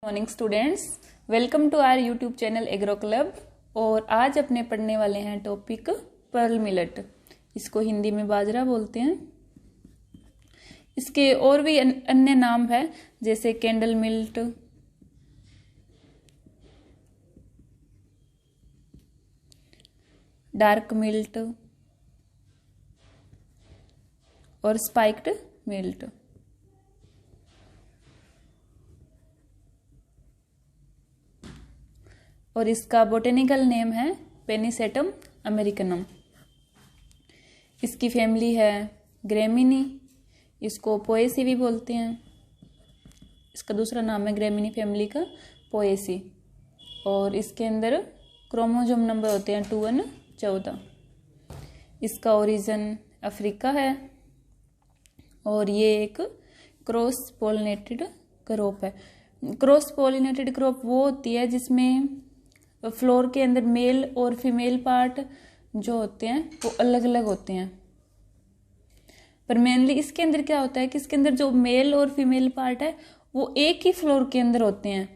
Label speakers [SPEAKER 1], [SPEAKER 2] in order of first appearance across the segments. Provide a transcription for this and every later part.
[SPEAKER 1] Morning students, welcome to our YouTube channel agro club. और आज अपने पढ़ने वाले हैं टॉपिक पर्ल मिलेट। इसको हिंदी में बाजरा बोलते हैं। इसके और भी अन्य नाम है, जैसे कैंडल मिल्ट, डार्क मिल्ट और स्पाइक्ड मिल्ट। और इसका बोटेनिकल नेम है पेनिसेटम अमेरिकनम। इसकी फैमिली है ग्रेमिनी। इसको पोएसी भी बोलते हैं। इसका दूसरा नाम है ग्रेमिनी फैमिली का पोएसी। और इसके अंदर क्रोमोसोम नंबर होते हैं 2 और 14। इसका ओरिजिन अफ्रीका है और ये एक क्रॉस पोलिनेटेड क्रॉप है। क्रॉस पोलिनेटेड क्रॉप वो होती है जिसमें फ्लोर के अंदर मेल और फीमेल पार्ट जो होते हैं वो अलग अलग होते हैं। पर मेनली इसके अंदर क्या होता है कि इसके अंदर जो मेल और फीमेल पार्ट है वो एक ही फ्लोर के अंदर होते हैं,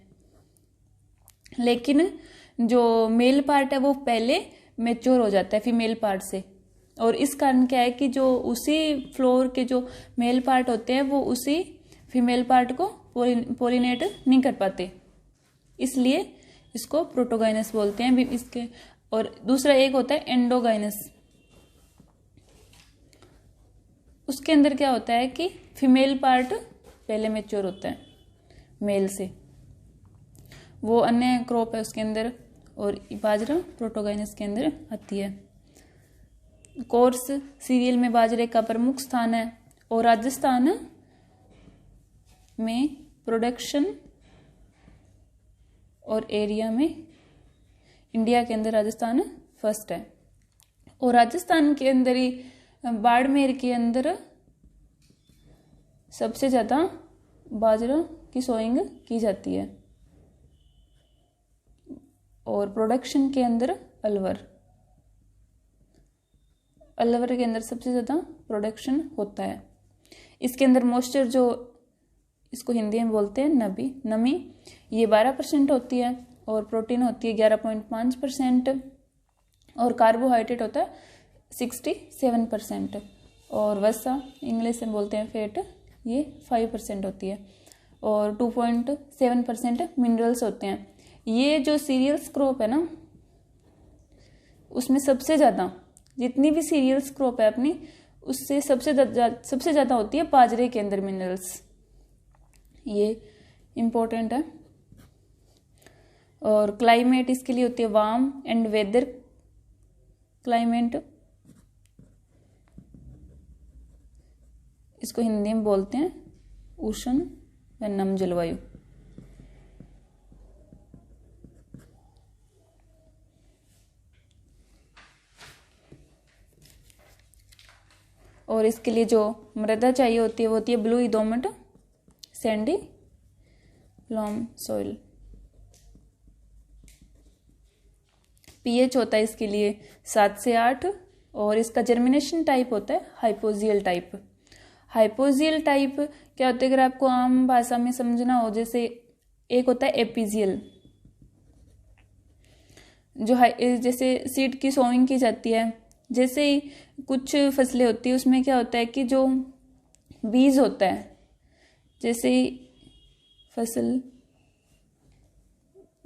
[SPEAKER 1] लेकिन जो मेल पार्ट है वो पहले मैच्योर हो जाता है फीमेल पार्ट से। और इस कारण क्या है कि जो उसी फ्लोर के जो मेल पार्ट होते हैं वो उसी फीमेल पार्ट को पोलिनेट नहीं कर पाते, इसलिए इसको प्रोटोगाइनस बोलते हैं इसके। और दूसरा एक होता है एंडोगाइनस। उसके अंदर क्या होता है कि फीमेल पार्ट पहले मैच्योर होता है मेल से, वो अन्य क्रॉप है उसके अंदर। और बाजरा प्रोटोगाइनस के अंदर आती है। कोर्स सीरियल में बाजरे का प्रमुख स्थान है और राजस्थान में प्रोडक्शन और एरिया में इंडिया के अंदर राजस्थान फर्स्ट है। और राजस्थान के अंदर ही बाड़मेर के अंदर सबसे ज्यादा बाजरा की सोइंग की जाती है। और प्रोडक्शन के अंदर अलवर के अंदर सबसे ज्यादा प्रोडक्शन होता है। इसके अंदर मॉइस्चर जो इसको हिंदी में बोलते हैं नमी, ये 12% होती है। और प्रोटीन होती है 11.5% और कार्बोहाइड्रेट होता है 67%। और वसा इंग्लिश में बोलते हैं फैट, ये 5% होती है। और 2.7% मिनरल्स होते हैं। ये जो सीरियल्स क्रॉप है ना, उसमें सबसे ज़्यादा जितनी भी सीरियल्स क्रॉप है अपनी, उससे सबसे ज़्यादा होती है बाजरे के अंदर मिनरल्स। ये इम्पोर्टेंट है। और क्लाइमेट इसके लिए होती है वार्म एंड वेदर क्लाइमेट। इसको हिंदी में बोलते हैं उष्ण व नम जलवायु। और इसके लिए जो मृदा चाहिए होती है वो होती है ब्लूई दोमट सैंडी लॉम सॉइल। पीएच होता है इसके लिए 7 से 8। और इसका जर्मिनेशन टाइप होता है हाइपोजियल टाइप। हाइपोजियल टाइप क्या होता है, अगर आपको आम भाषा में समझना हो, जैसे एक होता है एपिजियल, जो जैसे सीड की सोइंग की जाती है। जैसे ही कुछ फसलें होती है उसमें क्या होता है कि जो बीज होता है, जैसे ही फसल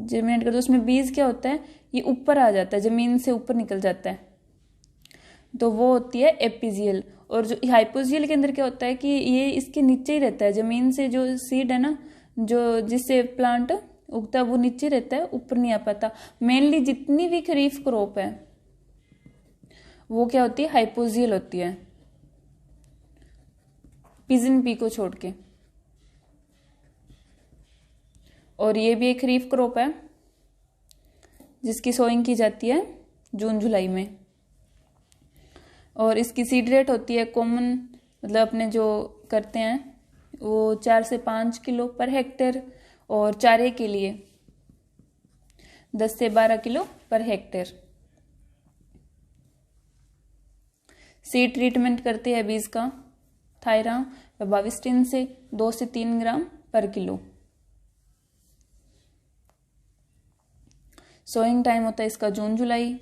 [SPEAKER 1] जर्मिनेट करते उसमें बीज क्या होता है, ये ऊपर आ जाता है, जमीन से ऊपर निकल जाता है, तो वो होती है एपिजियल। और जो हाइपोजियल के अंदर क्या होता है कि ये इसके नीचे ही रहता है, जमीन से जो सीड है ना, जो जिससे प्लांट उगता है वो नीचे रहता है, ऊपर नहीं आ पाता। मेनली जितनी भी खरीफ क्रॉप है वो क्या होती है, हाइपोजियल होती है, पिजन पी को छोड़ के। और ये भी एक खरीफ क्रॉप है जिसकी सोइंग की जाती है जून जुलाई में। और इसकी सीड रेट होती है कॉमन, मतलब अपने जो करते हैं वो 4 से 5 किलो पर हेक्टेयर। और चारे के लिए 10 से 12 kilo per hectare. Seed treatment करते हैं बीज का थायराम व बाविस्टिन से 2 से 3 ग्राम पर किलो। सोइंग टाइम होता है इसका जून जुलाई,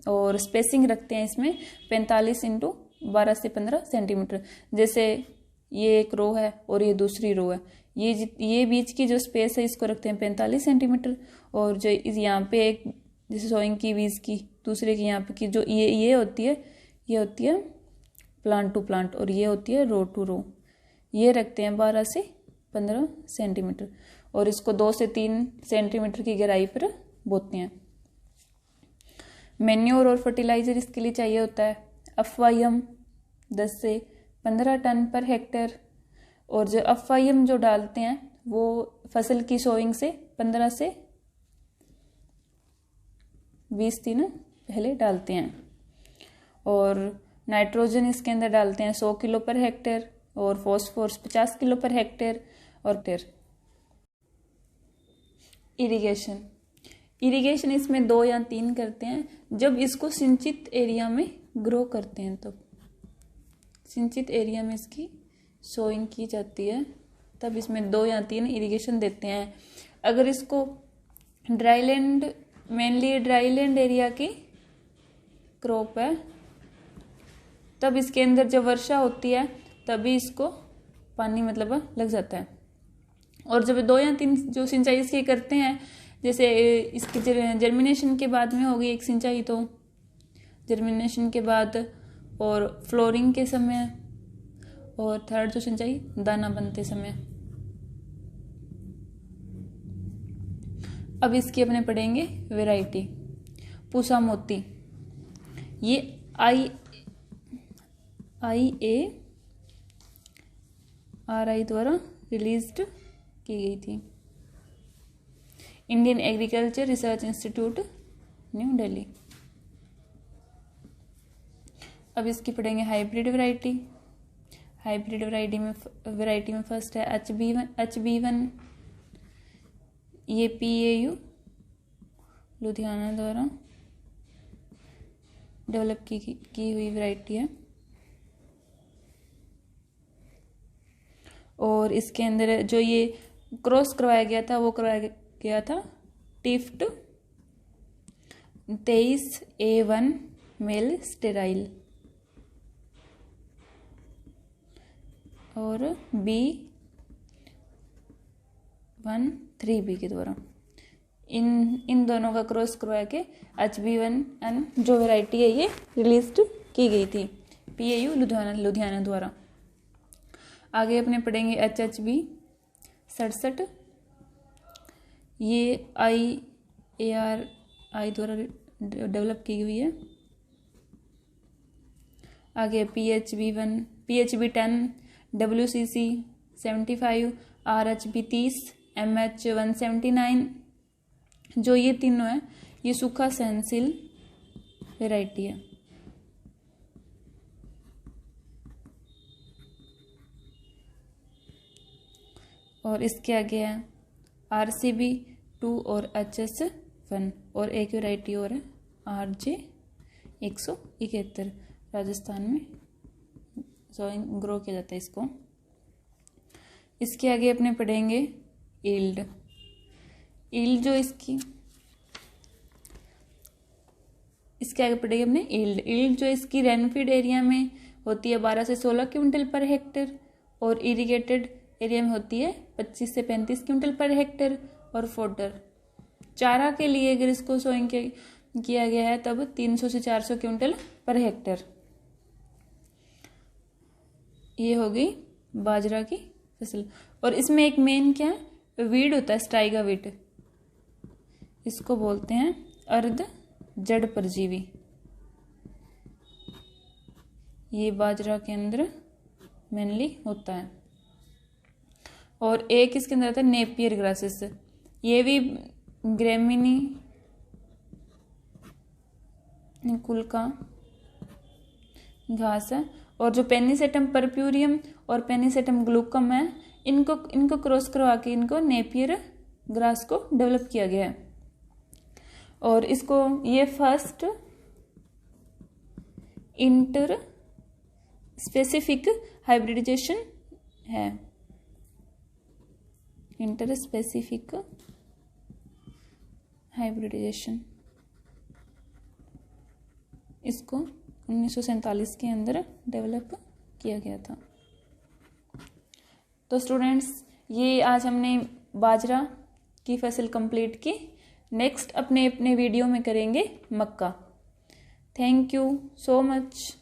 [SPEAKER 1] और स्पेसिंग रखते हैं इसमें 45 इंटू 12 से 15 सेंटीमीटर। जैसे ये एक रो है और ये दूसरी रो है, ये बीच की जो स्पेस है इसको रखते हैं 45 सेंटीमीटर, और जो यहाँ पे एक जैसे सोइंग की बीज की दूसरे की यहाँ पे की जो ये होती है प्लांट टू प्लांट, और ये होती है रो टू रो, ये रखते हैं 12 से 15 सेंटीमीटर, और इसको 2 से 3 सेंटीमीटर की गहराई पर बोते हैं। मैन्योर और फर्टिलाइजर इसके लिए चाहिए होता है FYM 10 से 15 टन पर हेक्टेयर, और जो FYM जो डालते हैं वो फसल की सोइंग से 15 से 20 दिन पहले डालते हैं। और नाइट्रोजन इसके अंदर डालते हैं 100 किलो पर हेक्टेयर, और फॉस्फोरस 50 किलो पर हेक्टेयर। और इरिगेशन इसमें 2 या 3 करते हैं। जब इसको सिंचित एरिया में ग्रो करते हैं, तो सिंचित एरिया में इसकी सोइंग की जाती है, तब इसमें 2 या 3 इरिगेशन देते हैं। अगर इसको ड्राईलैंड, मेनली ड्राईलैंड एरिया की क्रॉप है, तब इसके अंदर जब वर्षा होती है तभी इसको पानी मतलब लग जाता है। और जब 2 या 3 जो सिंचाई इसकी करते हैं, जैसे इसके जर्मिनेशन के बाद में होगी एक सिंचाई, तो जर्मिनेशन के बाद, और फ्लोरिंग के समय, और थर्ड जो सिंचाई दाना बनते समय। अब इसकी अपने पढ़ेंगे वैरायटी। पूसा मोती, ये IARI द्वारा रिलीज्ड की गई थी। Indian agriculture research institute, new Delhi. अब इसकी पढ़ेंगे हाइब्रिड वैरायटी। हाइब्रिड वैरायटी में फर्स्ट है HB1। ये PAU लुधियाना द्वारा डेवलप की हुई वैरायटी है, और इसके अंदर जो ये क्रॉस करवाया गया था वो करवाया गया था टिफ्ट 23A1 मेल स्टेराइल, और B13B के द्वारा। इन दोनों का क्रॉस करवा के HB1N जो वैरायटी है ये रिलीज की गई थी PAU लुधियाना द्वारा। आगे अपने पढ़ेंगे HHB 67, ये IARI द्वारा डेवलप की हुई है। आगे PHB10, WCC 75, RHB 30, MH 179, जो ये तीनों है ये सूखा सहनशील वैरायटी है। और इसके आगे है RCB 2 और HS1, और एक वैरायटी और है RJ 171, राजस्थान में ग्रो किया जाता है इसको। इसके आगे अपने पढ़ेंगे ईल्ड जो इसके आगे पढ़ेंगे अपने ईल्ड जो इसकी रेनफीड एरिया में होती है 12 से 16 क्विंटल पर हेक्टेयर, और इरिगेटेड एरिया में होती है 25 से 35 क्विंटल पर हेक्टेयर। और फोडर चारा के लिए अगर इसको सोइंग किया गया है तब 300 से 400 क्विंटल पर हेक्टेयर। ये हो गई बाजरा की फसल। और इसमें एक मेन क्या है, वीड होता है, स्ट्राइगा वीड, इसको बोलते हैं अर्ध जड़ परजीवी। ये बाजरा के अंदर मेनली होता है। और एक इसके अंदर आता है नेपियर ग्रासेस, ये भी ग्रेमिनी कुल का घास है। और जो पेनिसेटम परप्यूरियम और पेनिसेटम ग्लूकम है, इनको क्रॉस करवा के इनको नेपियर ग्रास को डेवलप किया गया है। और इसको ये फर्स्ट इंटर स्पेसिफिक हाइब्रिडाइजेशन है, इंटर स्पेसिफिक हाइब्रिडाइजेशन, इसको 1947 के अंदर डेवलप किया गया था। तो स्टूडेंट्स, ये आज हमने बाजरा की फसल कंप्लीट की। नेक्स्ट अपने वीडियो में करेंगे मक्का। Thank you so much.